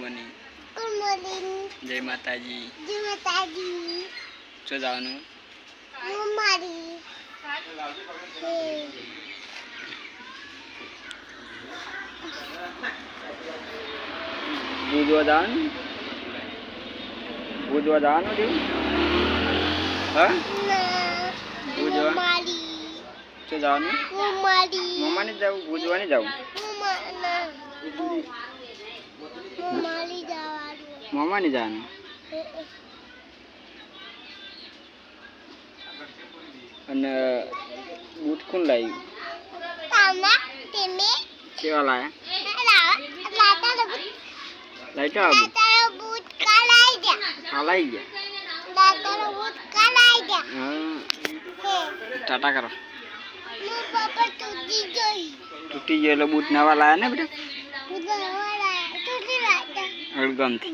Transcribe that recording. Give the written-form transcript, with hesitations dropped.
Morning. Good morning. જય માતાજી. જય માતાજી. શું જવાનું? મમ્મારી. બુધવા જવાનું છું. હા બુધવા મમ્મારી. શું જવાનું? મમ્મારી. મમ્માને જવું, બુધવા ને જવું? મમ્મારી જવાનું. મમ્માને જવાનું. અને બૂટ કોણ લાવ્યું? તમે કેવા લાયા? લાઈટ આવું લાઈ ગયા. હા ટાટા કરો. તૂટી ગયો એટલે બૂટ નવા લાયા ને બેટા? અડગમથી.